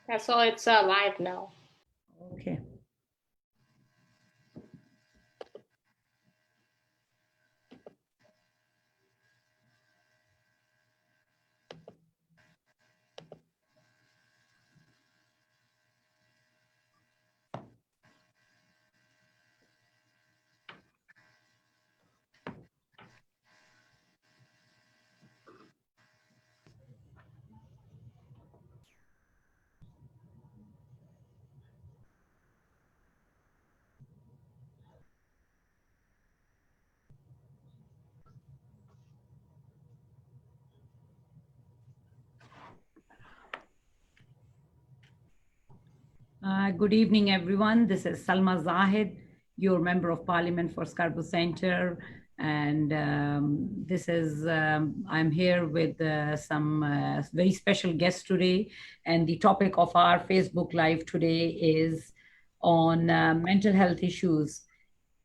That's all. It's live now. Okay. Good evening, everyone. This is Salma Zahid, your Member of Parliament for Scarborough Centre. And I'm here with some very special guests today. And the topic of our Facebook Live today is on mental health issues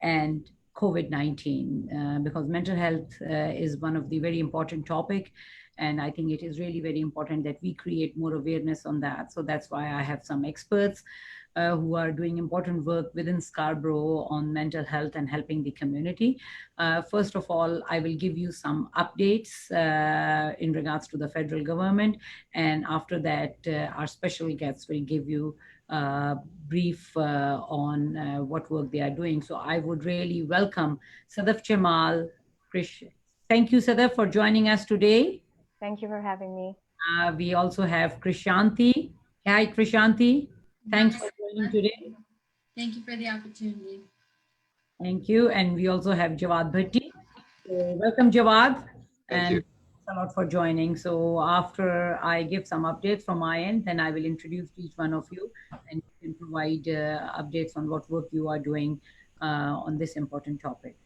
and COVID-19, because mental health is one of the very important topic. And I think it is really very important that we create more awareness on that. So that's why I have some experts who are doing important work within Scarborough on mental health and helping the community. First of all, I will give you some updates in regards to the federal government. And after that, our special guests will give you brief on what work they are doing. So I would really welcome Sadaf Jamal. Thank you, Sadaf, for joining us today. Thank you for having me. We also have Krishanti. Hi, Krishanti. Thanks Hi, for joining today. thank you for the opportunity. Thank you. And we also have Jawad Bhatti. So welcome, Jawad. Thank you. And thanks a lot for joining. So after I give some updates from my end, then I will introduce each one of you and you can provide updates on what work you are doing on this important topic.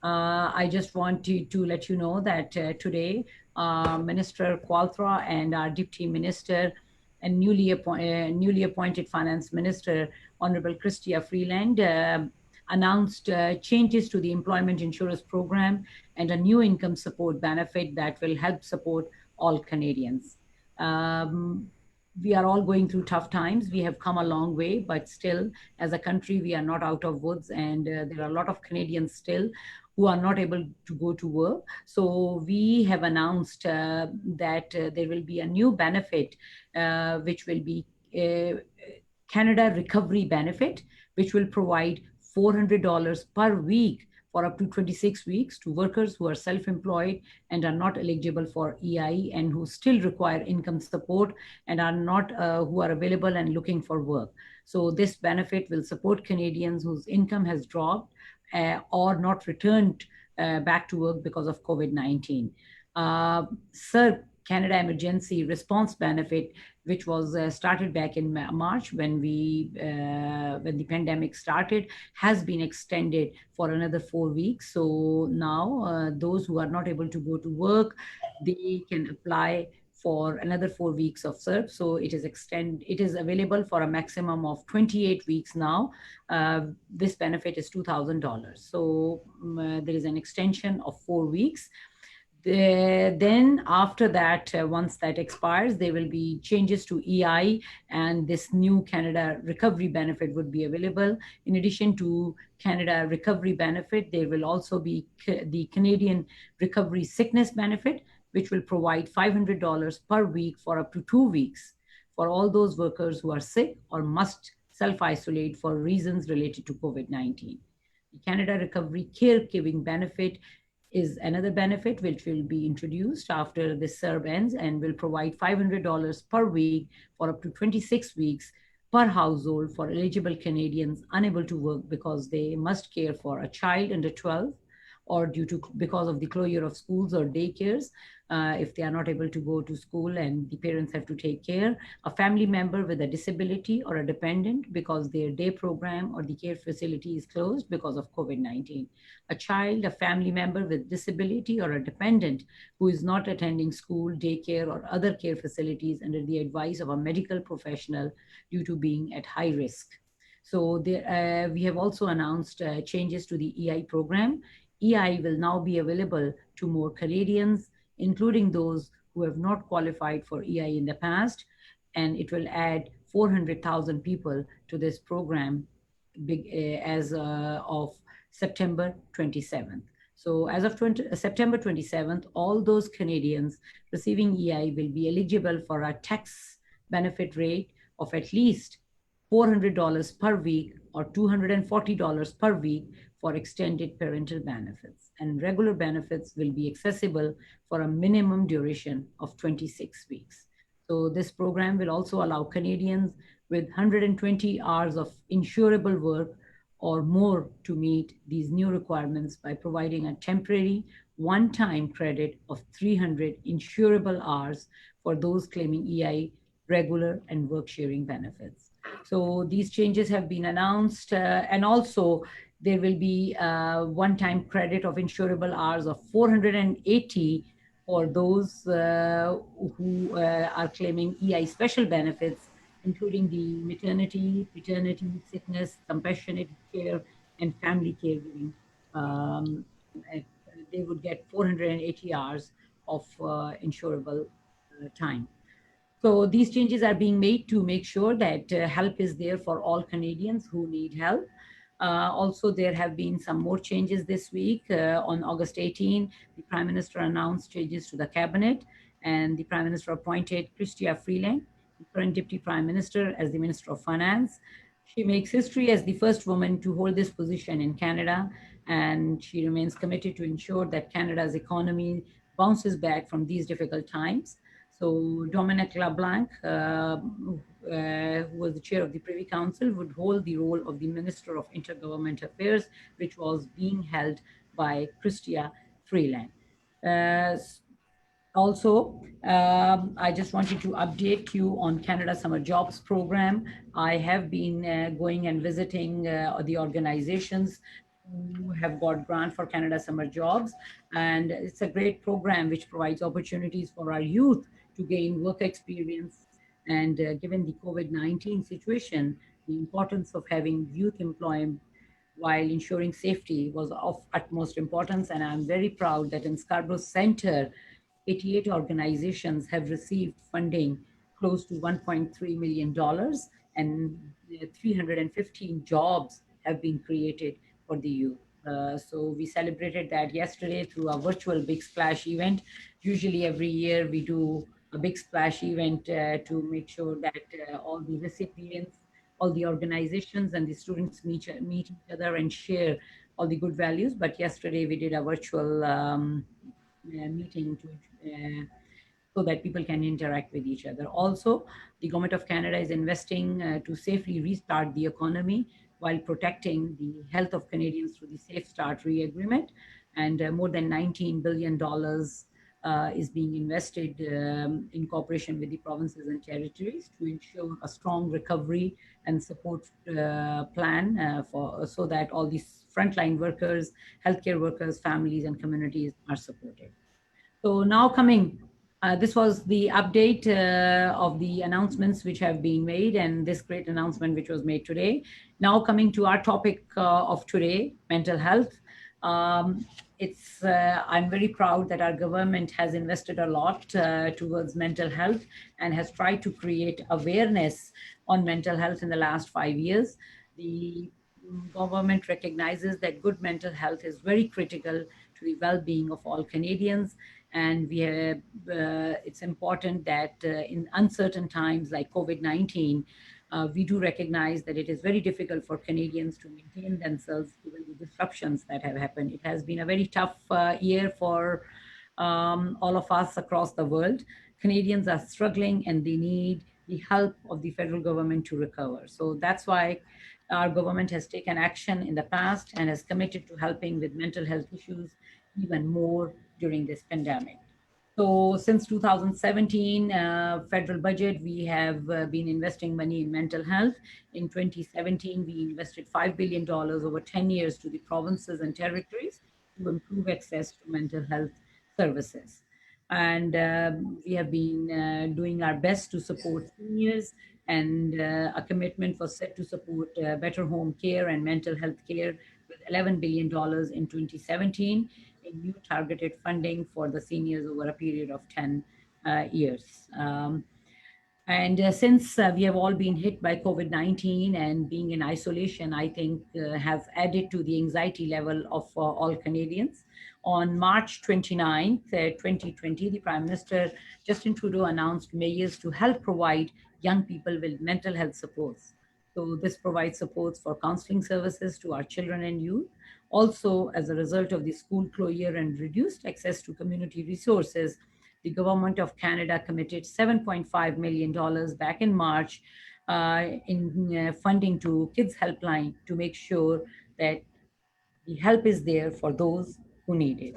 I just wanted to let you know that today, Minister Qualtra and our Deputy Minister and newly appointed Finance Minister, Honorable Chrystia Freeland, announced changes to the employment insurance program and a new income support benefit that will help support all Canadians. We are all going through tough times. We have come a long way, but still, as a country, we are not out of woods, and there are a lot of Canadians still who are not able to go to work. So we have announced that there will be a new benefit, which will be Canada Recovery Benefit, which will provide $400 per week for up to 26 weeks to workers who are self-employed and are not eligible for EI and who still require income support and are not who are available and looking for work. So this benefit will support Canadians whose income has dropped or not returned back to work because of COVID-19. Sir, Canada Emergency Response Benefit, which was started back in March when the pandemic started, has been extended for another 4 weeks. So now those who are not able to go to work, they can apply for another 4 weeks of SERP. So it is available for a maximum of 28 weeks now. This benefit is $2,000. So there is an extension of 4 weeks. Then after that, once that expires, there will be changes to EI and this new Canada Recovery Benefit would be available. In addition to Canada Recovery Benefit, there will also be the Canadian Recovery Sickness Benefit, which will provide $500 per week for up to 2 weeks for all those workers who are sick or must self-isolate for reasons related to COVID-19. The Canada Recovery Caregiving Benefit is another benefit which will be introduced after this SERB ends and will provide $500 per week for up to 26 weeks per household for eligible Canadians unable to work because they must care for a child under 12 or because of the closure of schools or daycares, if they are not able to go to school and the parents have to take care, a family member with a disability or a dependent because their day program or the care facility is closed because of COVID-19, a child, a family member with disability or a dependent who is not attending school, daycare, or other care facilities under the advice of a medical professional due to being at high risk. So we have also announced changes to the EI program. EI will now be available to more Canadians, including those who have not qualified for EI in the past. and it will add 400,000 people to this program as of September 27th. So as of September 27th, all those Canadians receiving EI will be eligible for a tax benefit rate of at least $400 per week or $240 per week for extended parental benefits. And regular benefits will be accessible for a minimum duration of 26 weeks. So this program will also allow Canadians with 120 hours of insurable work or more to meet these new requirements by providing a temporary one-time credit of 300 insurable hours for those claiming EI regular and work sharing benefits. So these changes have been announced, and also there will be a one-time credit of insurable hours of 480 for those who are claiming EI special benefits, including the maternity, paternity, sickness, compassionate care, and family caregiving. Um, uh, they would get 480 hours of insurable time. So these changes are being made to make sure that help is there for all Canadians who need help. Also, there have been some more changes this week. On August 18, the Prime Minister announced changes to the cabinet, and the Prime Minister appointed Chrystia Freeland, the current Deputy Prime Minister, as the Minister of Finance. She makes history as the first woman to hold this position in Canada, and she remains committed to ensure that Canada's economy bounces back from these difficult times. So Dominic LeBlanc, who was the chair of the Privy Council, would hold the role of the Minister of Intergovernment Affairs, which was being held by Chrystia Freeland. Uh, Also, I just wanted to update you on Canada Summer Jobs Program. I have been going and visiting the organizations who have got grant for Canada Summer Jobs, and it's a great program which provides opportunities for our youth to gain work experience. And given the COVID-19 situation, the importance of having youth employment while ensuring safety was of utmost importance. And I'm very proud that in Scarborough Centre, 88 organizations have received funding close to $1.3 million, and 315 jobs have been created for the youth. So we celebrated that yesterday through a virtual Big Splash event. Usually every year we do a Big Splash event to make sure that all the recipients, all the organizations and the students meet each other and share all the good values. But yesterday we did a virtual meeting to so that people can interact with each other. Also, the Government of Canada is investing to safely restart the economy while protecting the health of Canadians through the Safe Start Re-Agreement. And more than $19 billion is being invested in cooperation with the provinces and territories to ensure a strong recovery and support plan so that all these frontline workers, healthcare workers, families, and communities are supported. So now coming, this was the update of the announcements which have been made, and this great announcement which was made today. Now coming to our topic of today, mental health. I'm very proud that our government has invested a lot towards mental health and has tried to create awareness on mental health in the last 5 years. The government recognizes that good mental health is very critical to the well-being of all Canadians, and it's important that in uncertain times like COVID-19, we do recognize that it is very difficult for Canadians to maintain themselves given the disruptions that have happened. It has been a very tough year for all of us across the world. Canadians are struggling and they need the help of the federal government to recover. So that's why our government has taken action in the past and has committed to helping with mental health issues even more during this pandemic. So since 2017 federal budget, we have been investing money in mental health. In 2017, we invested $5 billion over 10 years to the provinces and territories to improve access to mental health services. And we have been doing our best to support seniors, and a commitment was set to support better home care and mental health care with $11 billion in 2017 in new targeted funding for the seniors over a period of 10 years. And since we have all been hit by COVID-19 and being in isolation, I think have added to the anxiety level of all Canadians. On March 29th, 2020, the Prime Minister Justin Trudeau announced measures to help provide young people with mental health supports. So this provides supports for counseling services to our children and youth. Also, as a result of the school closure and reduced access to community resources, the government of Canada committed $7.5 million back in March in funding to Kids Helpline to make sure that the help is there for those who need it.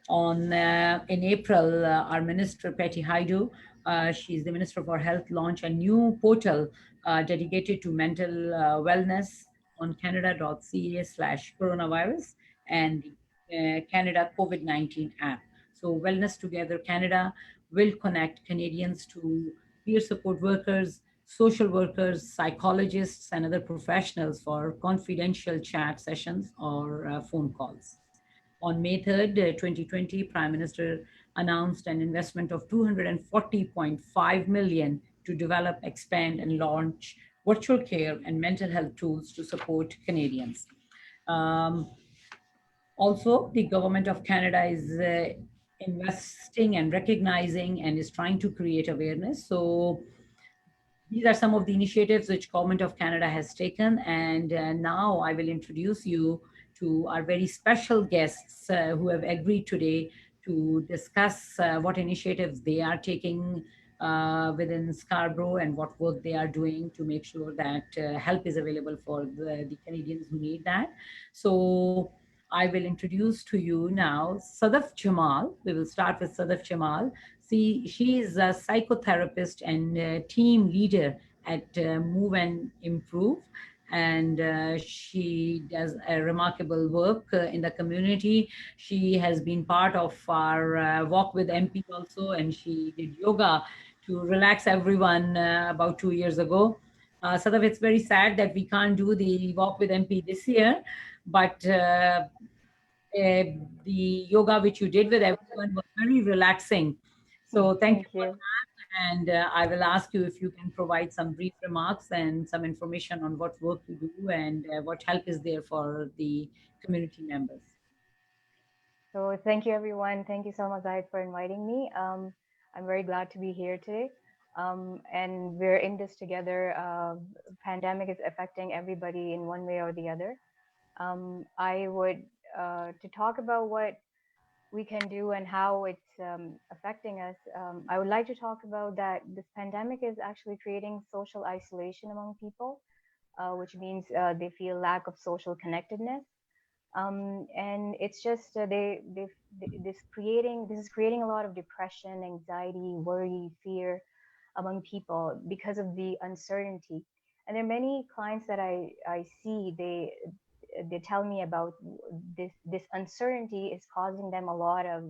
On In April, our minister Patty Haidu, she's the minister for health, launched a new portal dedicated to mental wellness on canada.ca/coronavirus and the Canada COVID-19 app. So Wellness Together Canada will connect Canadians to peer support workers, social workers, psychologists, and other professionals for confidential chat sessions or phone calls. On May 3rd, 2020, Prime Minister announced an investment of 240.5 million to develop, expand, and launch virtual care and mental health tools to support Canadians. Um, Also, the government of Canada is investing and recognizing and is trying to create awareness. So these are some of the initiatives which government of Canada has taken, and now I will introduce you to our very special guests who have agreed today to discuss what initiatives they are taking within Scarborough and what work they are doing to make sure that help is available for the Canadians who need that. So I will introduce to you now Sadaf Jamal. We will start with Sadaf Jamal. See, she is a psychotherapist and team leader at Move and Improve. And she does a remarkable work in the community. She has been part of our Walk with MP also, and she did yoga to relax everyone about 2 years ago. Sadaf, it's very sad that we can't do the Walk with MP this year, but the yoga which you did with everyone was very relaxing. So thank you Thank for you. that. And I will ask you if you can provide some brief remarks and some information on what work you do and what help is there for the community members. So thank you, everyone. Thank you so much, Zahid, for inviting me. I'm very glad to be here today. And we're in this together. Pandemic is affecting everybody in one way or the other. I would to talk about what we can do and how it's affecting us. I would like to talk about that this pandemic is actually creating social isolation among people, which means they feel lack of social connectedness. And it's just this is creating a lot of depression, anxiety, worry, fear among people because of the uncertainty. And there are many clients that I see, they tell me about this uncertainty is causing them a lot of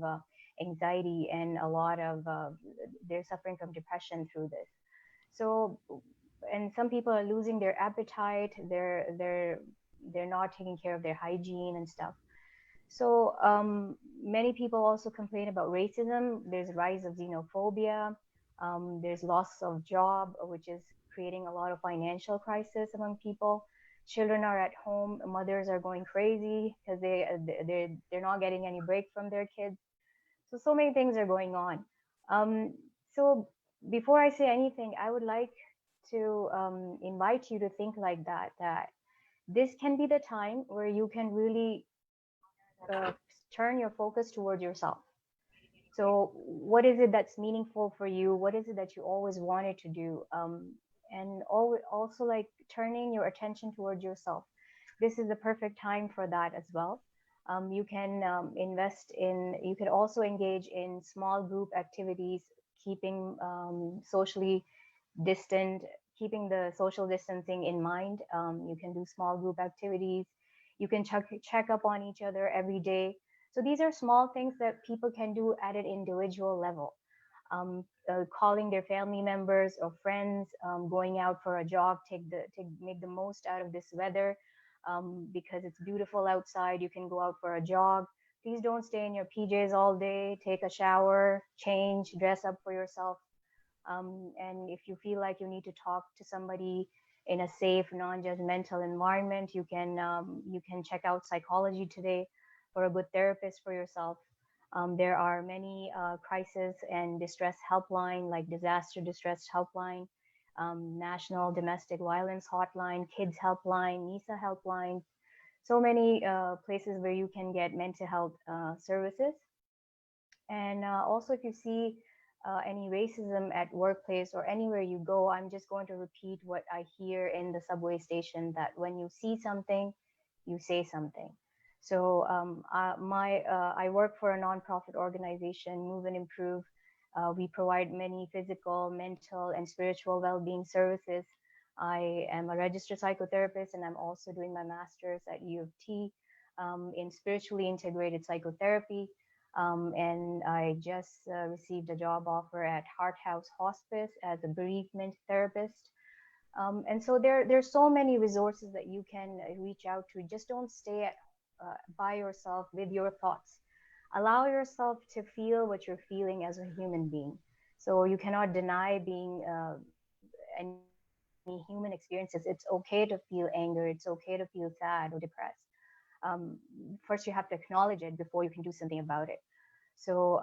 anxiety, and a lot of they're suffering from depression through this. So, and some people are losing their appetite, they're not taking care of their hygiene and stuff. So many people also complain about racism. There's a rise of xenophobia. There's loss of job, which is creating a lot of financial crisis among people. Children are at home. Mothers are going crazy because they're not getting any break from their kids. So many things are going on. So before I say anything, I would like to invite you to think like that. That this can be the time where you can really uh, turn your focus towards yourself. So, what is it that's meaningful for you? What is it that you always wanted to do? And also, like, turning your attention towards yourself. This is the perfect time for that as well. You can you can also engage in small group activities, keeping socially distant, keeping the social distancing in mind. You can do small group activities. You can check up on each other every day. So these are small things that people can do at an individual level. Calling their family members or friends, going out for a jog, make the most out of this weather, because it's beautiful outside. You can go out for a jog. Please don't stay in your PJs all day. Take a shower, change, dress up for yourself. And if you feel like you need to talk to somebody in a safe, non-judgmental environment, you can check out Psychology Today for a good therapist for yourself. There are many crisis and distress helpline, like disaster distress helpline, National Domestic Violence Hotline, Kids Helpline, NISA Helpline. So many places where you can get mental health services. And also, if you see any racism at workplace or anywhere you go, I'm just going to repeat what I hear in the subway station, that when you see something, you say something. So I work for a nonprofit organization, Move and Improve. We provide many physical, mental, and spiritual well-being services. I am a registered psychotherapist, and I'm also doing my master's at U of T in spiritually integrated psychotherapy. And I just received a job offer at Heart House Hospice as a bereavement therapist. And so there's so many resources that you can reach out to. Just don't stay by yourself with your thoughts. Allow yourself to feel what you're feeling as a human being. So you cannot deny being any human experiences. It's okay to feel anger. It's okay to feel sad or depressed. First, you have to acknowledge it before you can do something about it. So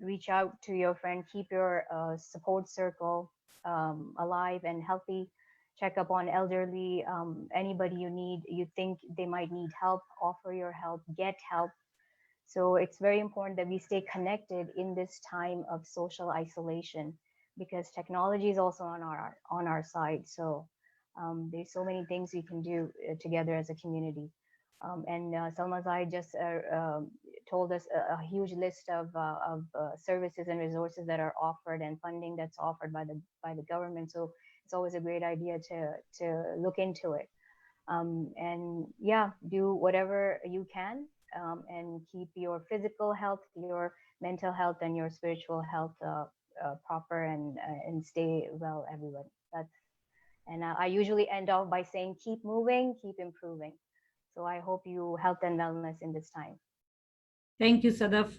reach out to your friend, keep your support circle alive and healthy. Check up on elderly, anybody you think they might need help, offer your help, get help. So it's very important that we stay connected in this time of social isolation, because technology is also on our side. So there's so many things we can do together as a community. And Salma Zai just told us a huge list of services and resources that are offered and funding that's offered by the government. So it's always a great idea to look into it. And yeah, do whatever you can, and keep your physical health, your mental health, and your spiritual health proper, and stay well, everyone. That's and I usually end off by saying, keep moving, keep improving. So I hope you health and wellness in this time. Thank you, Sadaf.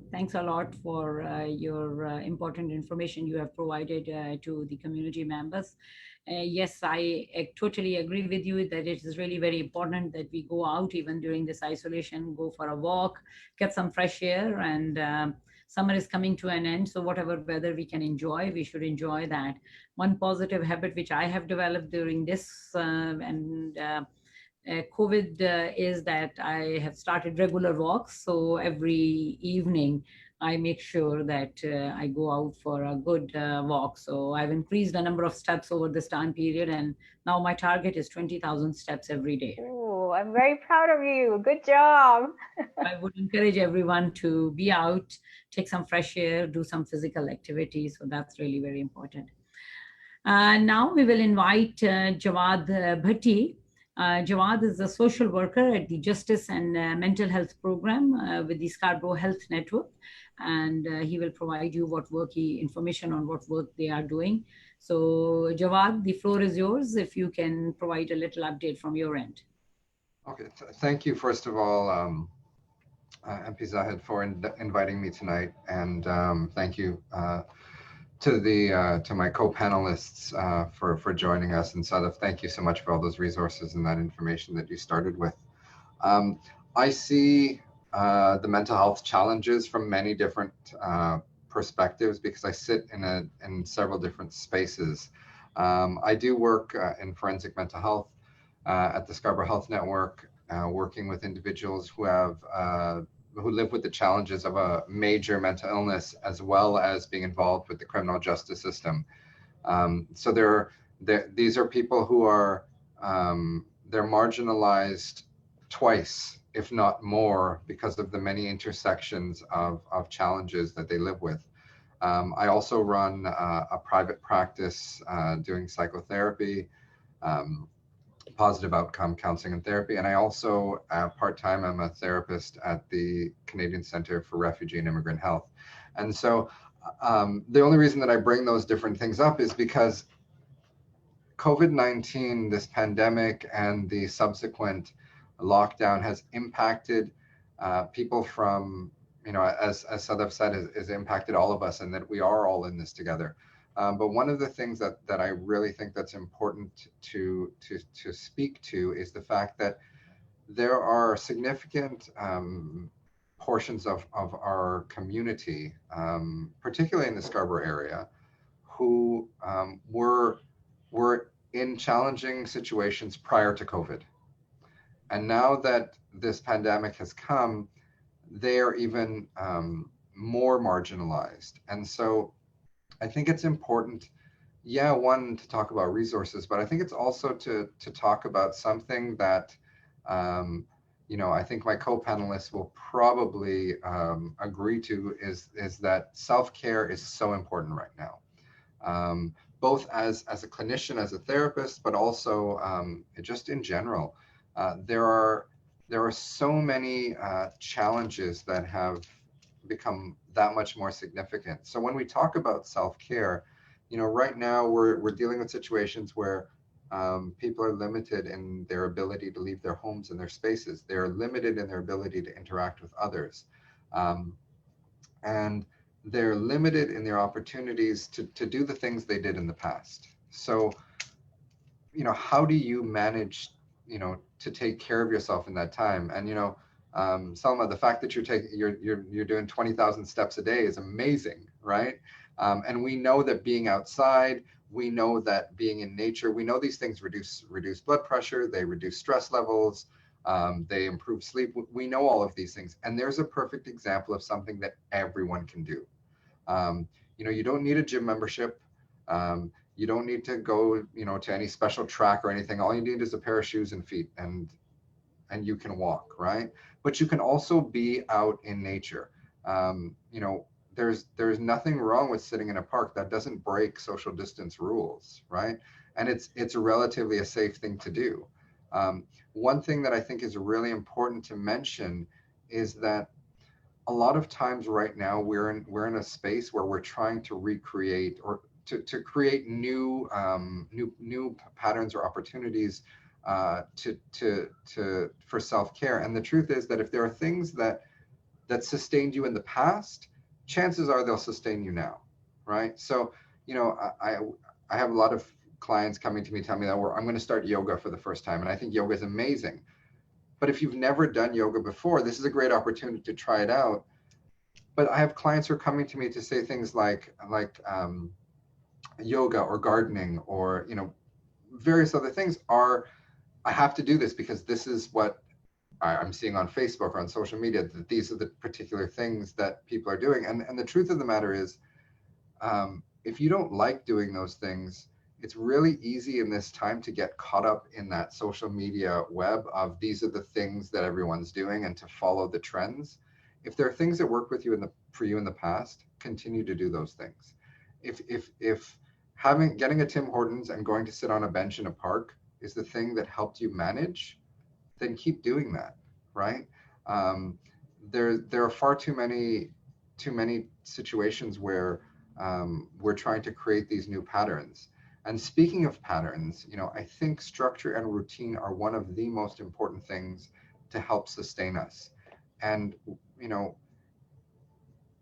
Thanks a lot for your important information you have provided to the community members. Yes, I totally agree with you that it is really very important that we go out even during this isolation, go for a walk, get some fresh air, and summer is coming to an end. So whatever weather we can enjoy, we should enjoy that. One positive habit which I have developed during this and COVID is that I have started regular walks. So every evening, I make sure that I go out for a good walk. So I've increased the number of steps over this time period, and now my target is 20,000 steps every day. Oh, I'm very proud of you. Good job. I would encourage everyone to be out, take some fresh air, do some physical activity. So that's really very important. Now we will invite Jawad Bhatti. Jawad is a social worker at the Justice and Mental Health Program with the Scarborough Health Network, and he will provide you information on what work they are doing. So Jawad, the floor is yours if you can provide a little update from your end. Okay, thank you first of all, MP Zahid, for inviting me tonight, and thank you to my co-panelists for joining us. And Sadaf, thank you so much for all those resources and that information that you started with. I see the mental health challenges from many different perspectives because I sit in several different spaces. I do work in forensic mental health at the Scarborough Health Network, working with individuals who live with the challenges of a major mental illness, as well as being involved with the criminal justice system. So these are people who are they're marginalized twice, if not more, because of the many intersections of challenges that they live with. I also run a private practice doing psychotherapy, positive outcome counseling and therapy. And I also, part-time, I'm a therapist at the Canadian Centre for Refugee and Immigrant Health. And so the only reason that I bring those different things up is because COVID-19, this pandemic and the subsequent lockdown has impacted people from as Sadaf said, is impacted all of us, and that we are all in this together. But one of the things that I really think that's important to speak to is the fact that there are significant portions of our community, particularly in the Scarborough area, who were in challenging situations prior to COVID. And now that this pandemic has come, they are even more marginalized. And so I think it's important, one, to talk about resources, but I think it's also to talk about something that, I think my co-panelists will probably agree to is that self-care is so important right now. Both as a clinician, as a therapist, but also just in general. There are so many challenges that have become that much more significant. So when we talk about self-care, right now we're dealing with situations where people are limited in their ability to leave their homes and their spaces. They're limited in their ability to interact with others. And they're limited in their opportunities to do the things they did in the past. So, how do you manage, to take care of yourself in that time? And, Salma, the fact that you're doing 20,000 steps a day is amazing, right? And we know that being outside, we know that being in nature, we know these things reduce blood pressure, they reduce stress levels, they improve sleep. We know all of these things. And there's a perfect example of something that everyone can do. You don't need a gym membership. You don't need to go, to any special track or anything. All you need is a pair of shoes and feet, and you can walk, right? But you can also be out in nature. There's nothing wrong with sitting in a park. That doesn't break social distance rules, right? And it's relatively a safe thing to do. One thing that I think is really important to mention is that a lot of times right now we're in a space where we're trying to recreate or to create new patterns or opportunities for self-care. And the truth is that if there are things that sustained you in the past, chances are they'll sustain you now, right? So, I have a lot of clients coming to me, tell me that I'm going to start yoga for the first time, and I think yoga is amazing. But if you've never done yoga before, this is a great opportunity to try it out. But I have clients who are coming to me to say things like yoga or gardening or various other things I have to do this because this is what I'm seeing on Facebook or on social media, that these are the particular things that people are doing. And the truth of the matter is, if you don't like doing those things, it's really easy in this time to get caught up in that social media web of these are the things that everyone's doing and to follow the trends. If there are things that work with you for you in the past, continue to do those things. If getting a Tim Hortons and going to sit on a bench in a park is the thing that helped you manage, then keep doing that, right? There are far too many situations where we're trying to create these new patterns. And speaking of patterns, I think structure and routine are one of the most important things to help sustain us. And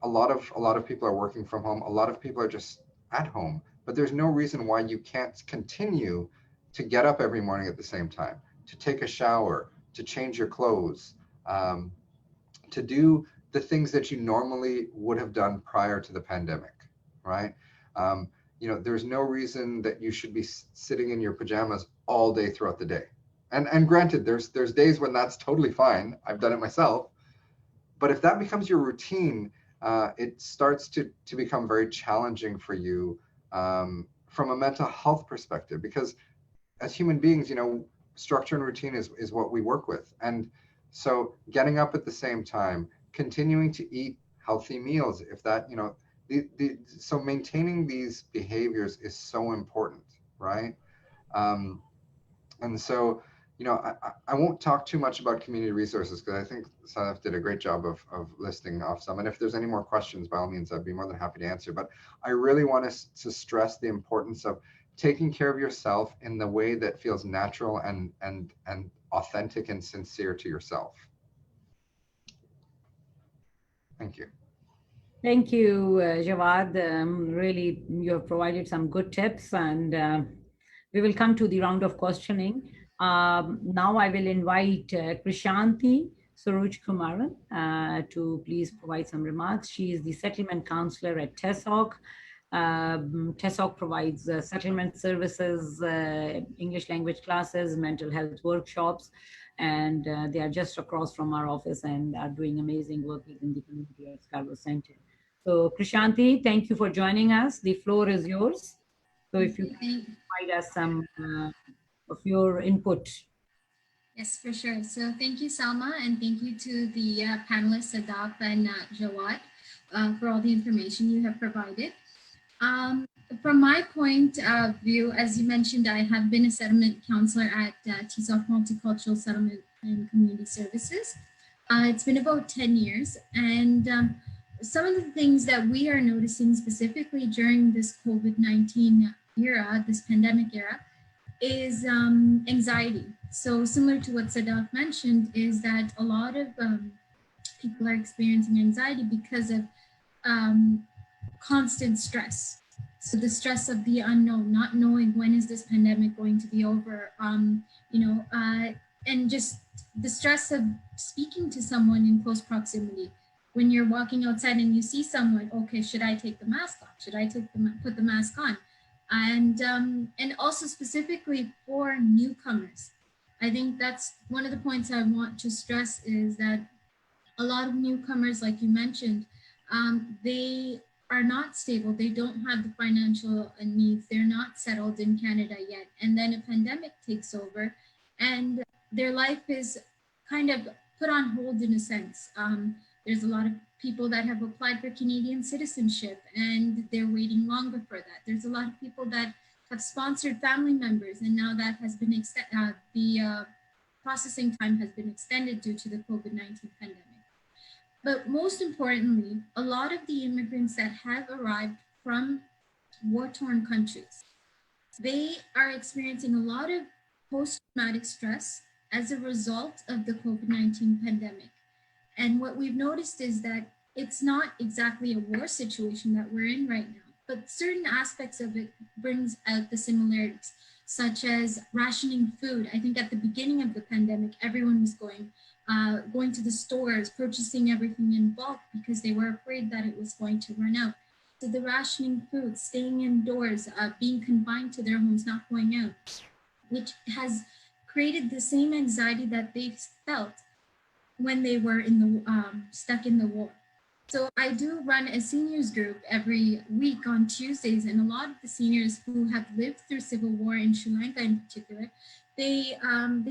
a lot of people are working from home. A lot of people are just at home, but there's no reason why you can't continue to get up every morning at the same time, to take a shower, to change your clothes, to do the things that you normally would have done prior to the pandemic, right? There's no reason that you should be sitting in your pajamas all day throughout the day. And granted, there's days when that's totally fine. I've done it myself. But if that becomes your routine, it starts to become very challenging for you from a mental health perspective, because as human beings, structure and routine is what we work with. And so getting up at the same time, continuing to eat healthy meals, if that, so maintaining these behaviors is so important, right? And so, I won't talk too much about community resources because I think Sadaf did a great job of listing off some. And if there's any more questions, by all means, I'd be more than happy to answer. But I really want to stress the importance of taking care of yourself in the way that feels natural and authentic and sincere to yourself. Thank you. Thank you, Jawad. Really, you have provided some good tips, and we will come to the round of questioning. Now, I will invite Krishanti Suraj Kumaran to please provide some remarks. She is the settlement counselor at TESOC. TESOC provides settlement services, English language classes, mental health workshops, and they are just across from our office and are doing amazing work within the community at Scarborough Center. So, Krishanti, thank you for joining us. The floor is yours. So, if you can provide us some of your input. Yes, for sure. So thank you, Salma, and thank you to the panelists, Sadaf and Jawad, for all the information you have provided. From my point of view, as you mentioned, I have been a settlement counselor at TESOC Multicultural Settlement and Community Services. It's been about 10 years, and some of the things that we are noticing specifically during this COVID-19 era, this pandemic era, is anxiety. So similar to what Sadaf mentioned, is that a lot of people are experiencing anxiety because of constant stress. So the stress of the unknown, not knowing when is this pandemic going to be over, and just the stress of speaking to someone in close proximity. When you're walking outside and you see someone, okay, should I take the mask off? Should I put the mask on? And also specifically for newcomers. I think that's one of the points I want to stress, is that a lot of newcomers, like you mentioned, they are not stable. They don't have the financial needs. They're not settled in Canada yet. And then a pandemic takes over and their life is kind of put on hold in a sense. There's a lot of people that have applied for Canadian citizenship and they're waiting longer for that. There's a lot of people that have sponsored family members and now that has been the processing time has been extended due to the COVID-19 pandemic. But most importantly, a lot of the immigrants that have arrived from war-torn countries, they are experiencing a lot of post-traumatic stress as a result of the COVID-19 pandemic. And what we've noticed is that it's not exactly a war situation that we're in right now, but certain aspects of it brings out the similarities, such as rationing food. I think at the beginning of the pandemic, everyone was going to the stores, purchasing everything in bulk because they were afraid that it was going to run out. So the rationing food, staying indoors, being confined to their homes, not going out, which has created the same anxiety that they felt when they were in the stuck in the war. So I do run a seniors group every week on Tuesdays, and a lot of the seniors who have lived through civil war in Sri Lanka in particular, they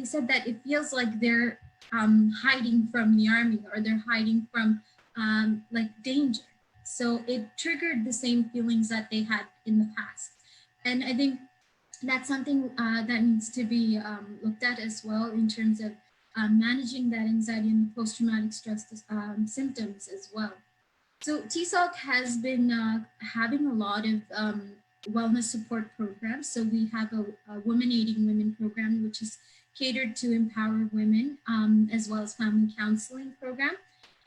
said that it feels like they're hiding from the army, or they're hiding from like danger. So it triggered the same feelings that they had in the past. And I think that's something that needs to be looked at as well in terms of managing that anxiety and the post-traumatic stress symptoms as well. So TESOC has been having a lot of wellness support programs. So we have a Women Aiding Women program, which is catered to empower women, as well as family counseling program.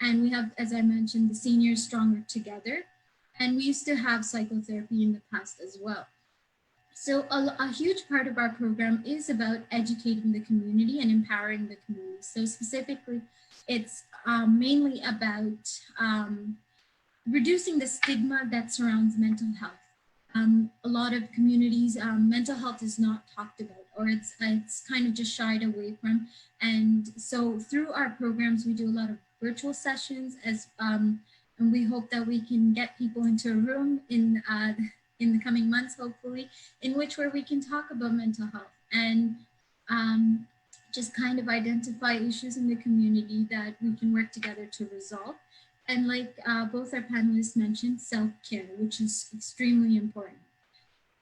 And we have, as I mentioned, the Seniors Stronger Together. And we used to have psychotherapy in the past as well. So a huge part of our program is about educating the community and empowering the community. So specifically, it's mainly about reducing the stigma that surrounds mental health. A lot of communities, mental health is not talked about, or it's kind of just shied away from. And so through our programs, we do a lot of virtual sessions, and we hope that we can get people into a room in the coming months, hopefully, where we can talk about mental health and just kind of identify issues in the community that we can work together to resolve. And like both our panelists mentioned, self-care, which is extremely important.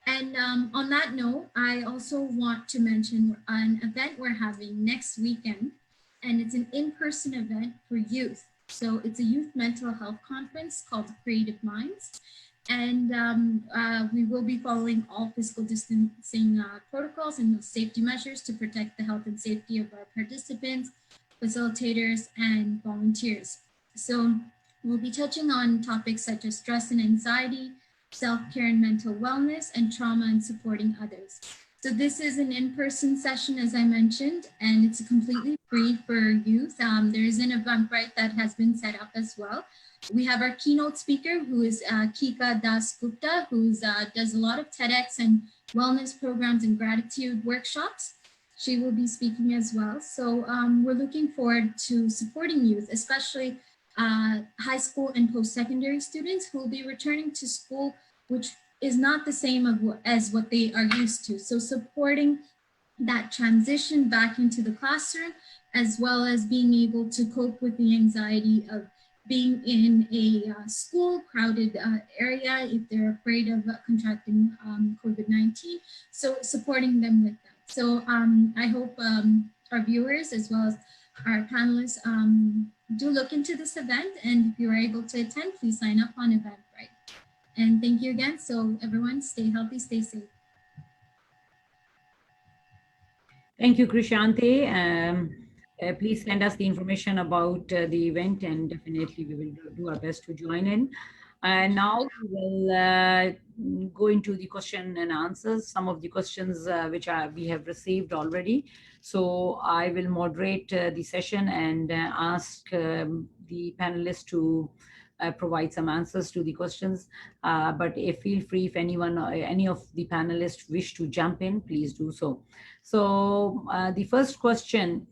And on that note, I also want to mention an event we're having next weekend, and it's an in-person event for youth. So it's a youth mental health conference called Creative Minds. And we will be following all physical distancing protocols and safety measures to protect the health and safety of our participants, facilitators, and volunteers. So We'll be touching on topics such as stress and anxiety, self-care and mental wellness, and trauma and supporting others. So this is an in-person session, as I mentioned, and it's completely free for youth. There is an Eventbrite that has been set up as well. We have our keynote speaker, who is Kika Das Gupta, who does a lot of TEDx and wellness programs and gratitude workshops. She will be speaking as well. So we're looking forward to supporting youth, especially high school and post-secondary students who will be returning to school, which is not the same as what they are used to. So supporting that transition back into the classroom, as well as being able to cope with the anxiety of being in a school crowded area if they're afraid of contracting COVID-19. So supporting them with that. So I hope our viewers as well as our panelists do look into this event, and if you are able to attend, please sign up on Eventbrite. And thank you again. So everyone, stay healthy, stay safe. Thank you, Krishanti. Please send us the information about the event, and definitely we will do our best to join in. And now we will go into the question and answers, some of the questions which we have received already. So I will moderate the session and ask the panelists to provide some answers to the questions. But feel free if anyone, any of the panelists wish to jump in, please do so. So the first question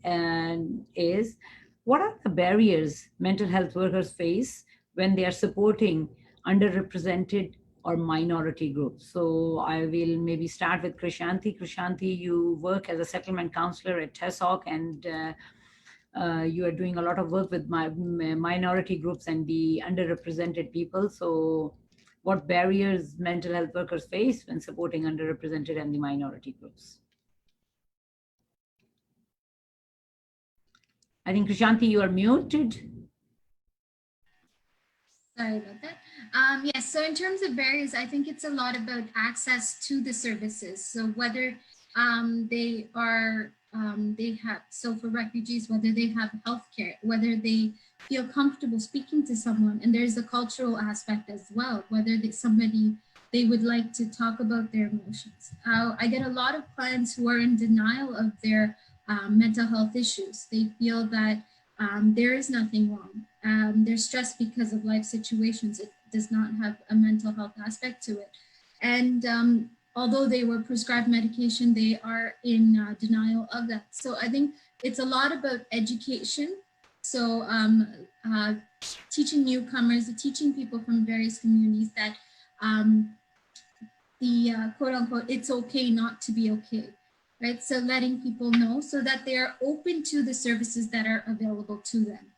is, what are the barriers mental health workers face when they are supporting underrepresented or minority groups? So I will maybe start with Krishanti. Krishanti, you work as a settlement counselor at TESOC, and you are doing a lot of work with minority groups and the underrepresented people. So what barriers mental health workers face when supporting underrepresented and the minority groups? I think, Krishanti, you are muted. Sorry about that. Yes, so in terms of barriers, I think it's a lot about access to the services. So whether they have, so for refugees, whether they have healthcare, whether they feel comfortable speaking to someone, and there's a cultural aspect as well, whether they would like to talk about their emotions. I get a lot of clients who are in denial of their mental health issues. They feel that there is nothing wrong. They're stressed because of life situations. It does not have a mental health aspect to it. And although they were prescribed medication, they are in denial of that. So I think it's a lot about education. So teaching newcomers, teaching people from various communities that the quote unquote, it's okay not to be okay. Right, so letting people know so that they are open to the services that are available to them.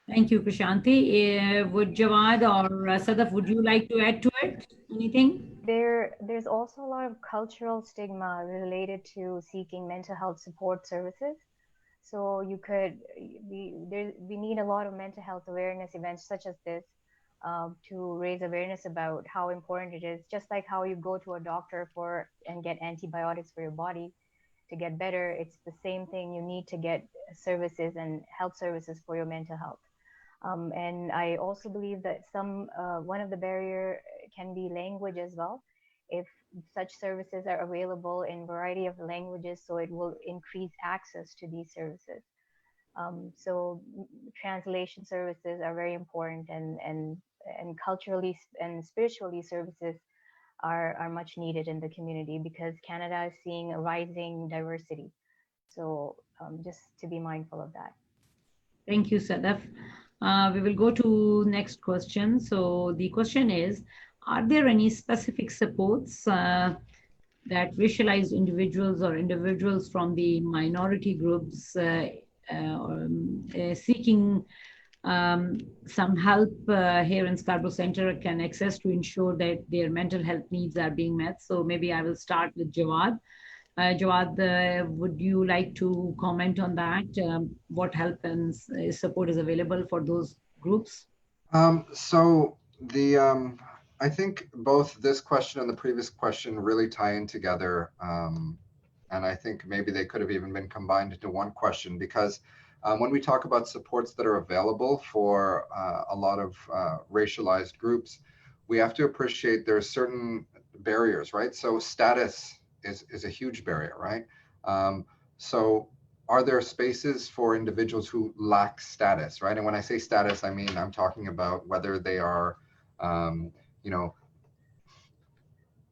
Thank you, Krishanti. Would Jawad or Sadaf, would you like to add to it? Anything? There's also a lot of cultural stigma related to seeking mental health support services. So we need a lot of mental health awareness events such as this to raise awareness about how important it is. Just like how you go to a doctor and get antibiotics for your body to get better, it's the same thing. You need to get services and health services for your mental health. And I also believe that one of the barrier can be language as well. If such services are available in a variety of languages, so it will increase access to these services. So translation services are very important, and culturally and spiritually services are much needed in the community because Canada is seeing a rising diversity. So just to be mindful of that. Thank you, Sadaf. We will go to next question. So the question is, are there any specific supports that racialized individuals or individuals from the minority groups seeking some help here in Scarborough Centre can access to ensure that their mental health needs are being met? So maybe I will start with Jawad. Jawad, would you like to comment on that? What help and support is available for those groups? I think both this question and the previous question really tie in together. And I think maybe they could have even been combined into one question, because When we talk about supports that are available for a lot of racialized groups, we have to appreciate there are certain barriers, right? So status is a huge barrier, right? So are there spaces for individuals who lack status, right? And when I say status, I mean, I'm talking about whether they are, you know,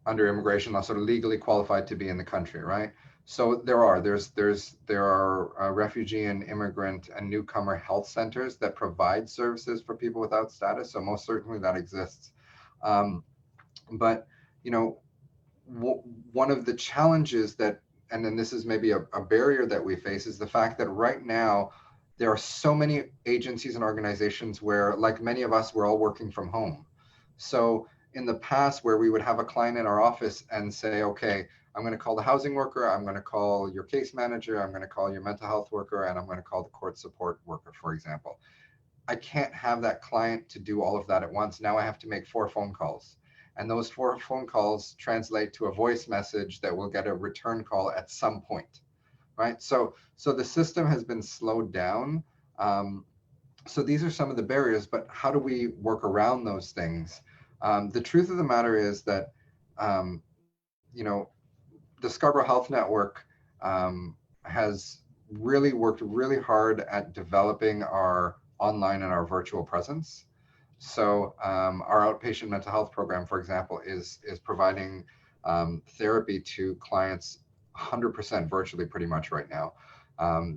under immigration law, sort of legally qualified to be in the country, right? So there are refugee and immigrant and newcomer health centers that provide services for people without status. So most certainly that exists. But you know, one of the challenges that, and then this is maybe a barrier that we face, is the fact that right now there are so many agencies and organizations where, like many of us, we're all working from home. So in the past, where we would have a client in our office and say, okay, I'm going to call the housing worker, I'm going to call your case manager, I'm going to call your mental health worker, and I'm going to call the court support worker, for example. I can't have that client to do all of that at once. Now I have to make 4 phone calls. And those 4 phone calls translate to a voice message that will get a return call at some point, right? So the system has been slowed down. So these are some of the barriers, but how do we work around those things? The truth of the matter is that, you know, the Scarborough Health Network has really worked really hard at developing our online and our virtual presence. So our outpatient mental health program, for example, is providing therapy to clients 100% virtually pretty much right now.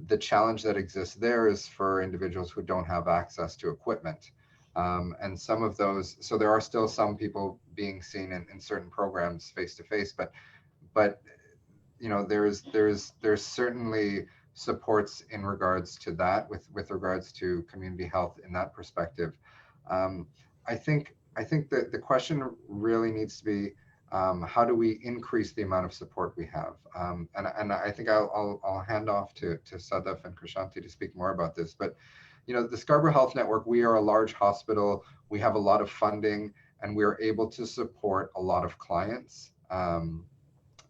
The challenge that exists there is for individuals who don't have access to equipment. And some of those, so there are still some people being seen in certain programs face to face, but you know, there's certainly supports in regards to that, with regards to community health in that perspective. I think that the question really needs to be, how do we increase the amount of support we have? And I think I'll hand off to Sadaf and Krishanti to speak more about this. But you know, the Scarborough Health Network, we are a large hospital. We have a lot of funding, and we're able to support a lot of clients.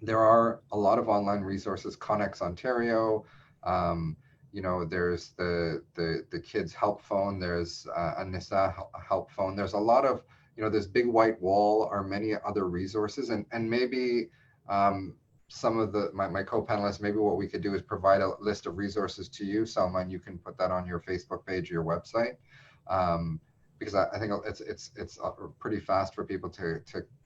There are a lot of online resources, Connex Ontario, you know, there's the kids help phone, there's a NISA help phone. There's a lot of, you know, there's Big White Wall, or many other resources, and maybe some of my co-panelists, maybe what we could do is provide a list of resources to you, Selma, and you can put that on your Facebook page or your website, because I think it's pretty fast for people to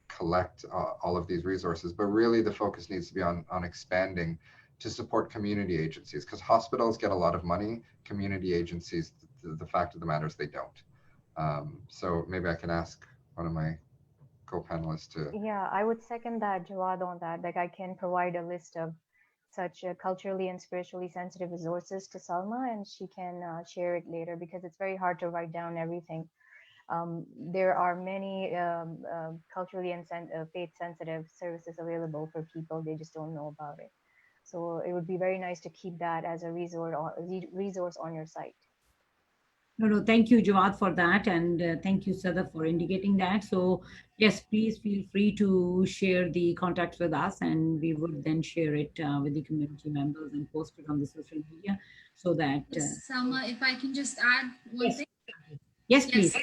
collect all of these resources. But really the focus needs to be on expanding to support community agencies, because hospitals get a lot of money, community agencies, the fact of the matter is they don't. So maybe I can ask one of my co-panelists to. Yeah, I would second that, Jawad, on that. Like, I can provide a list of such culturally and spiritually sensitive resources to Salma, and she can share it later, because it's very hard to write down everything. There are many culturally and faith-sensitive services available for people. They just don't know about it. So it would be very nice to keep that as a resource on your site. No, thank you, Jawad, for that. And thank you, Sadaf, for indicating that. So yes, please feel free to share the contacts with us, and we would then share it with the community members and post it on the social media, so that. Selma, if I can just add one Yes. thing. Yes, please.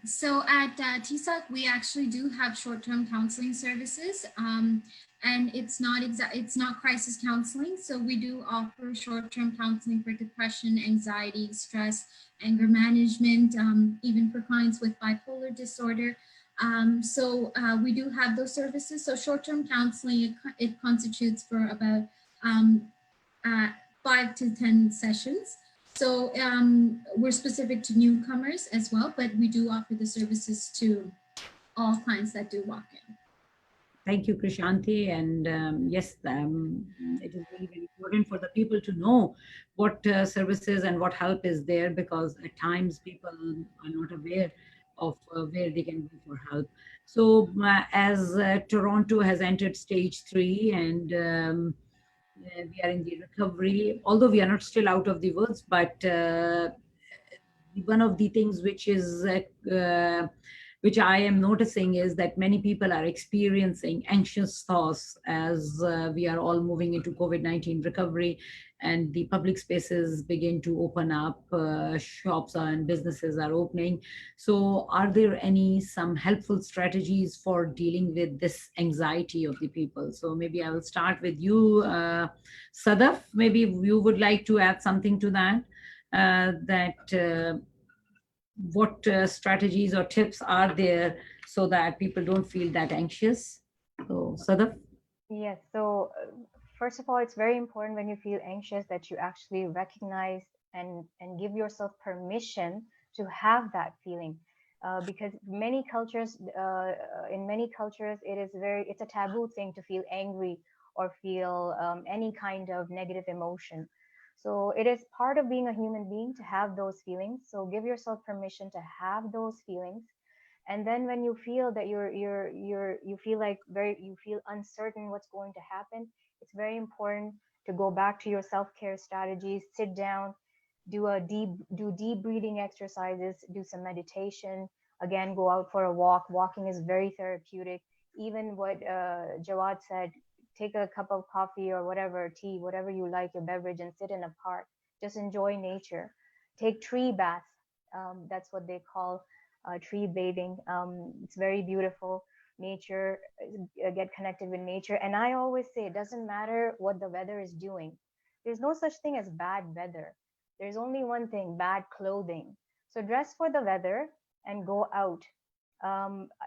So at TSAC, we actually do have short-term counseling services, and it's not crisis counseling. So we do offer short-term counseling for depression, anxiety, stress, anger management, even for clients with bipolar disorder. So we do have those services. So short-term counseling, it constitutes for about 5 to 10 sessions. So we're specific to newcomers as well, but we do offer the services to all clients that do walk in. Thank you, Krishanti. And yes, it is very, very important for the people to know what services and what help is there, because at times people are not aware of where they can go for help. So as Toronto has entered stage 3, and we are in the recovery, although we are not still out of the woods, but one of the things which is which I am noticing is that many people are experiencing anxious thoughts as we are all moving into COVID-19 recovery and the public spaces begin to open up, shops and businesses are opening. So are there some helpful strategies for dealing with this anxiety of the people? So maybe I will start with you, Sadaf. Maybe you would like to add something to that, what strategies or tips are there so that people don't feel that anxious? So, Sadaf? Yes. So, first of all, it's very important when you feel anxious that you actually recognize and give yourself permission to have that feeling. Because many cultures, in many cultures, it's a taboo thing to feel angry or feel any kind of negative emotion. So it is part of being a human being to have those feelings. So give yourself permission to have those feelings, and then when you feel that you feel like you feel uncertain what's going to happen, it's very important to go back to your self-care strategies, sit down, do deep breathing exercises, do some meditation, again go out for a walk. Walking is very therapeutic. Even what Jawad said, take a cup of coffee or whatever, tea, whatever you like, your beverage, and sit in a park, just enjoy nature. Take tree baths, that's what they call tree bathing. It's very beautiful. Nature, get connected with nature. And I always say it doesn't matter what the weather is doing. There's no such thing as bad weather. There's only one thing, bad clothing. So dress for the weather and go out.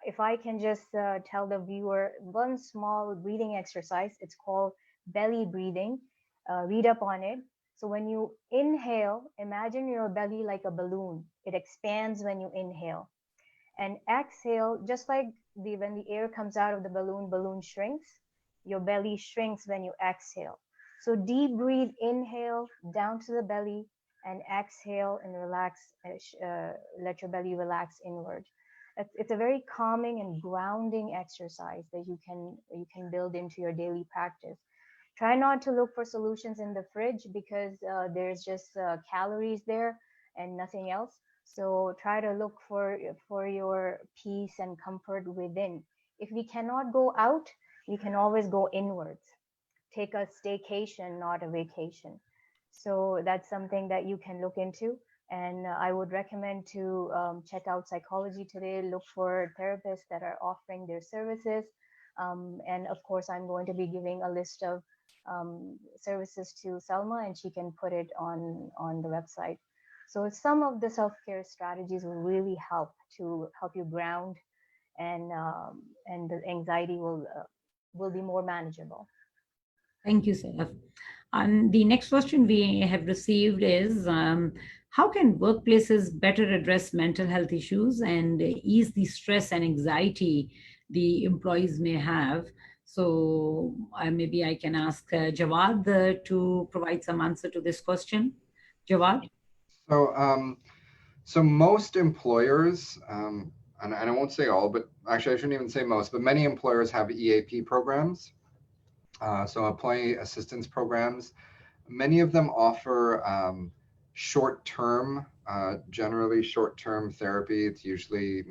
If I can just tell the viewer one small breathing exercise, it's called belly breathing. Read up on it. So when you inhale, imagine your belly like a balloon. It expands when you inhale. And exhale, just like when the air comes out of the balloon shrinks. Your belly shrinks when you exhale. So deep breathe, inhale down to the belly, and exhale and relax. Let your belly relax inward. It's a very calming and grounding exercise that you can build into your daily practice. Try not to look for solutions in the fridge because there's just calories there and nothing else. So try to look for your peace and comfort within. If we cannot go out, we can always go inwards. Take a staycation, not a vacation. So that's something that you can look into. And I would recommend to check out Psychology Today, look for therapists that are offering their services. And of course, I'm going to be giving a list of services to Selma, and she can put it on the website. So some of the self-care strategies will really help you ground, and the anxiety will be more manageable. Thank you, Sadaf. And the next question we have received is, how can workplaces better address mental health issues and ease the stress and anxiety the employees may have? So maybe I can ask Jawad to provide some answer to this question. Jawad? So most employers, and I won't say all, but actually I shouldn't even say most, but many employers have EAP programs. So employee assistance programs. Many of them offer short-term, generally short-term therapy. It's usually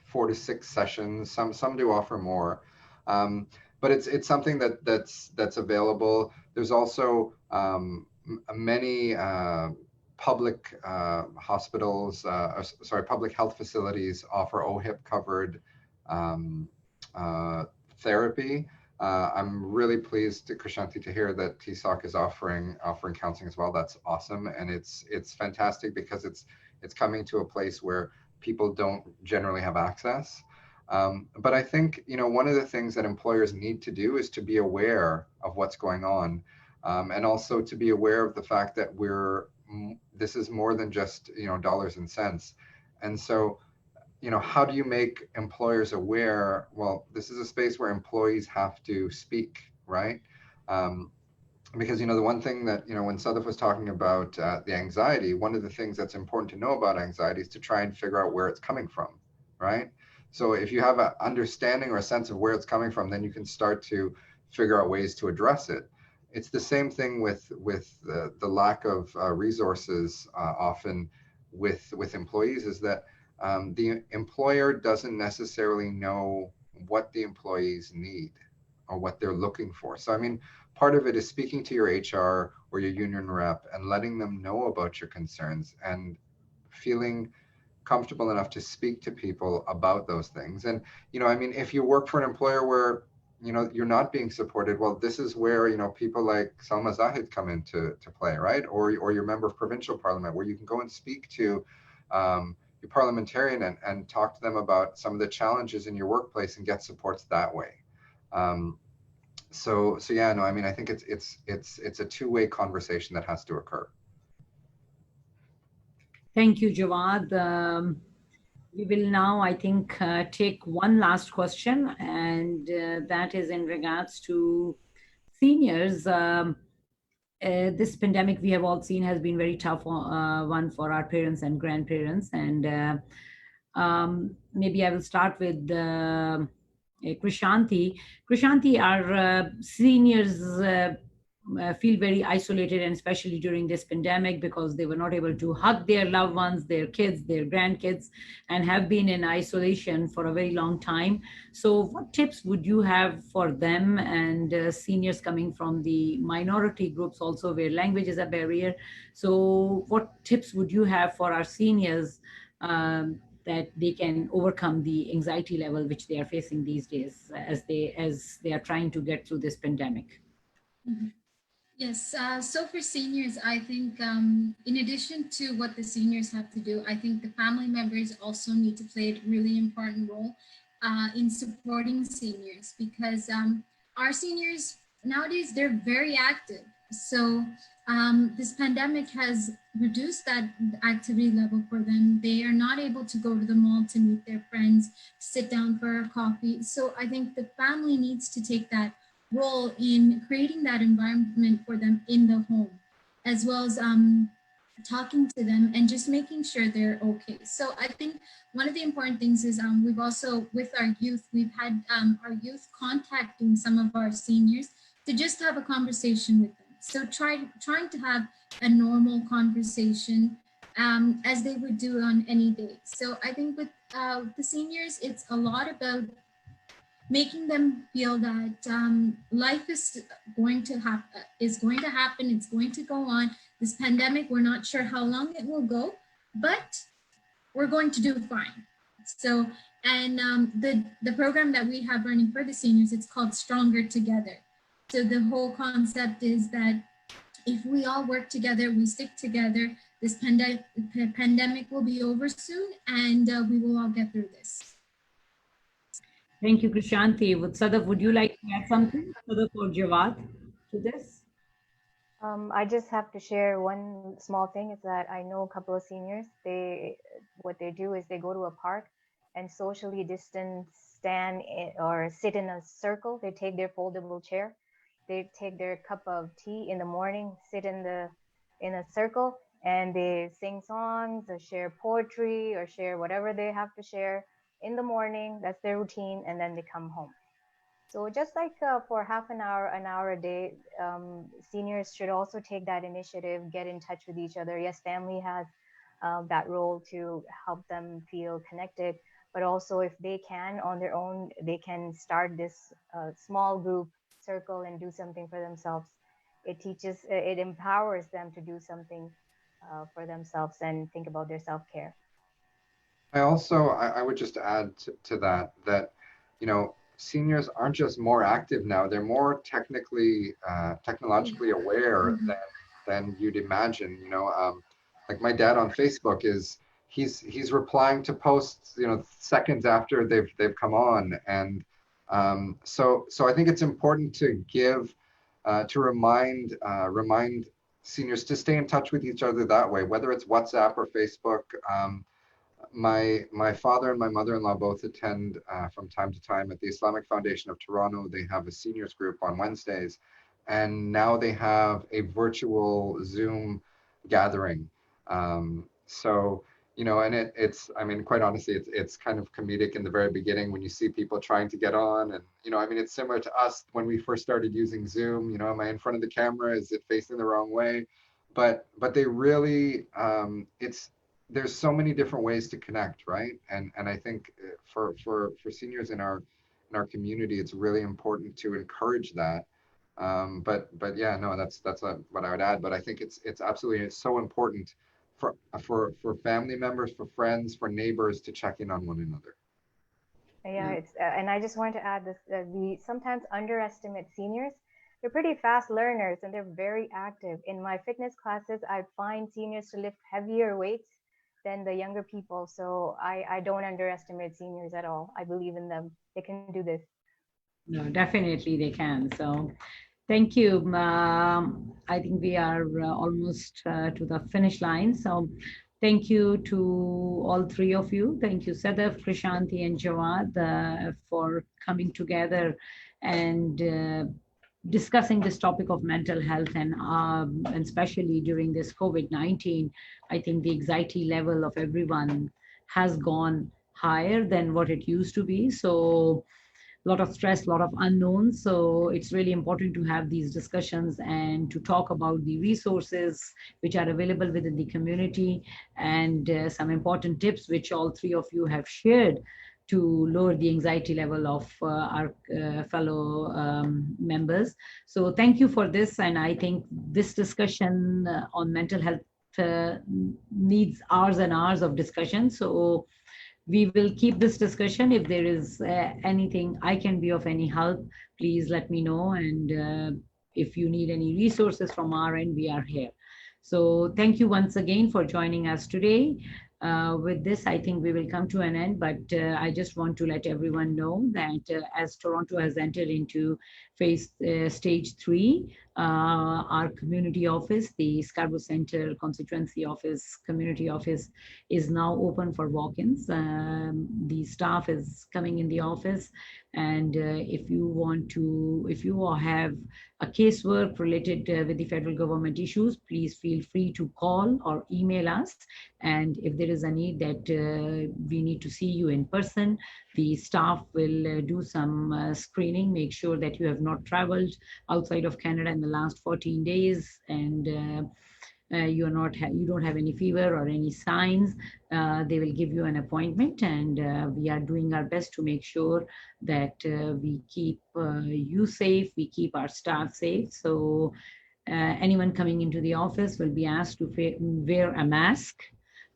4 to 6 sessions. Some do offer more, but it's something that's available. There's also many public hospitals, public health facilities offer OHIP covered therapy. I'm really pleased, Krishanti, to hear that TSOC is offering counseling as well. That's awesome, and it's fantastic because it's coming to a place where people don't generally have access. But I think one of the things that employers need to do is to be aware of what's going on, and also to be aware of the fact that this is more than just dollars and cents, and so. How do you make employers aware? Well, this is a space where employees have to speak, right? Because the one thing that when Sadaf was talking about the anxiety, one of the things that's important to know about anxiety is to try and figure out where it's coming from, right? So if you have an understanding or a sense of where it's coming from, then you can start to figure out ways to address it. It's the same thing with the lack of resources often with employees, is that the employer doesn't necessarily know what the employees need or what they're looking for. So, I mean, part of it is speaking to your HR or your union rep and letting them know about your concerns and feeling comfortable enough to speak to people about those things. And, I mean, if you work for an employer where, you're not being supported, well, this is where, people like Salma Zahid come into play, right? Or your member of provincial parliament, where you can go and speak to your parliamentarian and talk to them about some of the challenges in your workplace and get supports that way. So yeah, no, I mean, I think it's a two-way conversation that has to occur. Thank you, Jawad. We will now, I think, take one last question, and that is in regards to seniors. This pandemic we have all seen has been very tough one for our parents and grandparents. And maybe I will start with Krishanti. Krishanti, our seniors feel very isolated, and especially during this pandemic, because they were not able to hug their loved ones, their kids, their grandkids, and have been in isolation for a very long time. So what tips would you have for them and seniors coming from the minority groups also, where language is a barrier? So what tips would you have for our seniors that they can overcome the anxiety level which they are facing these days as they are trying to get through this pandemic? Mhm. Yes, so for seniors, I think in addition to what the seniors have to do, I think the family members also need to play a really important role in supporting seniors, because our seniors nowadays, they're very active. So this pandemic has reduced that activity level for them. They are not able to go to the mall to meet their friends, sit down for a coffee. So I think the family needs to take that role in creating that environment for them in the home, as well as talking to them and just making sure they're okay. So I think one of the important things is we've also, with our youth, we've had our youth contacting some of our seniors to just have a conversation with them. So trying to have a normal conversation as they would do on any day. So I think with the seniors, it's a lot about making them feel that life is going to happen, it's going to go on. This pandemic, we're not sure how long it will go, but we're going to do fine. So, and the program that we have running for the seniors, it's called Stronger Together. So the whole concept is that if we all work together, we stick together, this pandemic will be over soon, and we will all get through this. Thank you, Krishanti. Sadaf, would you like to add something, Sadaf or Jawad, to this? I just have to share one small thing, is that I know a couple of seniors, what they do is they go to a park and socially distance, stand or sit in a circle. They take their foldable chair, they take their cup of tea in the morning, sit in a circle, and they sing songs or share poetry or share whatever they have to share in the morning. That's their routine, and then they come home. So just like for half an hour a day, seniors should also take that initiative, get in touch with each other. Yes, family has that role to help them feel connected, but also if they can on their own, they can start this small group circle and do something for themselves. It empowers them to do something for themselves and think about their self-care. I would just add to that, seniors aren't just more active now, they're more technologically aware than you'd imagine. Like my dad on Facebook he's replying to posts, seconds after they've come on. And so I think it's important to remind seniors to stay in touch with each other that way, whether it's WhatsApp or Facebook. My father and my mother-in-law both attend from time to time at the Islamic Foundation of Toronto. They have a seniors group on Wednesdays, and now they have a virtual Zoom gathering. So, and it's, I mean, quite honestly, it's kind of comedic in the very beginning when you see people trying to get on. And, I mean, it's similar to us when we first started using Zoom. Am I in front of the camera? Is it facing the wrong way? But they really, there's so many different ways to connect, right? And I think for seniors in our community, it's really important to encourage that. But yeah, no, that's what I would add. But I think it's absolutely, it's so important for family members, for friends, for neighbors to check in on one another. Yeah, it's and I just wanted to add this: we sometimes underestimate seniors. They're pretty fast learners and they're very active. In my fitness classes, I find seniors to lift heavier weights than the younger people. So I don't underestimate seniors at all. I believe in them. They can do this. No, definitely they can. So thank you. I think we are almost to the finish line. So thank you to all three of you. Thank you, Sadaf, Prashanti, and Jawad, for coming together and discussing this topic of mental health, and especially during this COVID-19. I think the anxiety level of everyone has gone higher than what it used to be. So a lot of stress, a lot of unknowns. So it's really important to have these discussions and to talk about the resources which are available within the community, and some important tips which all three of you have shared to lower the anxiety level of our fellow members. So thank you for this. And I think this discussion on mental health needs hours and hours of discussion. So we will keep this discussion. If there is anything I can be of any help, please let me know. And if you need any resources from our end, we are here. So thank you once again for joining us today. With this, I think we will come to an end, but I just want to let everyone know that as Toronto has entered into stage 3, our community office, the Scarborough Centre Constituency Office, community office, is now open for walk-ins. The staff is coming in the office, and if you have a casework related with the federal government issues, please feel free to call or email us. And if there is a need that we need to see you in person, the staff will do some screening, make sure that you have not traveled outside of Canada in the last 14 days, and you don't have any fever or any signs. They will give you an appointment, and we are doing our best to make sure that we keep you safe, we keep our staff safe. So anyone coming into the office will be asked to wear a mask.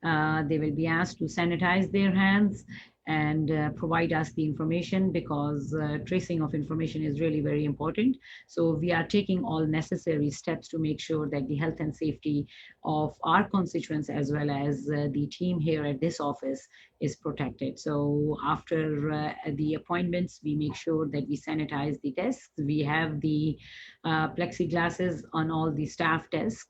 They will be asked to sanitize their hands and provide us the information, because tracing of information is really very important. So we are taking all necessary steps to make sure that the health and safety of our constituents as well as the team here at this office is protected. So after the appointments, we make sure that we sanitize the desks. We have the plexiglasses on all the staff desks.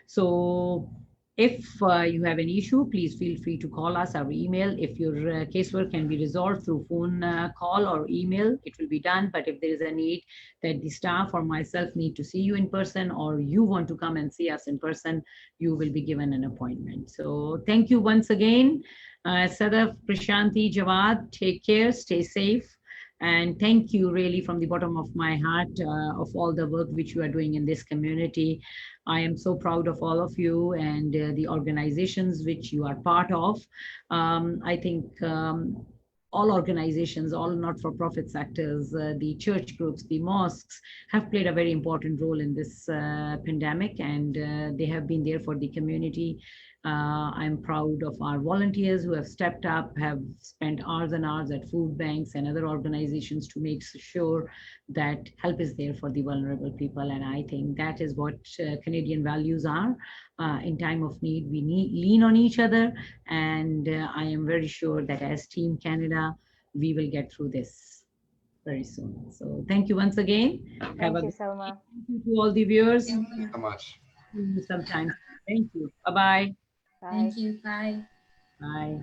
So if you have any issue, please feel free to call us or email. If your casework can be resolved through phone call or email, it will be done. But if there is a need that the staff or myself need to see you in person, or you want to come and see us in person, you will be given an appointment. So thank you once again. Sadaf, Prashanti, Jawad, take care, stay safe. And thank you really from the bottom of my heart of all the work which you are doing in this community. I am so proud of all of you and the organizations which you are part of. I think all organizations, all not-for-profit sectors, the church groups, the mosques have played a very important role in this pandemic, and they have been there for the community. I'm proud of our volunteers who have stepped up, have spent hours and hours at food banks and other organizations to make sure that help is there for the vulnerable people. And I think that is what Canadian values are. In time of need, we lean on each other. And I am very sure that as Team Canada, we will get through this very soon. So thank you once again. Thank you, Salma. Thank you to all the viewers. Thank you so much. See you sometime. Thank you. Bye-bye. Bye. Thank you. Bye. Bye.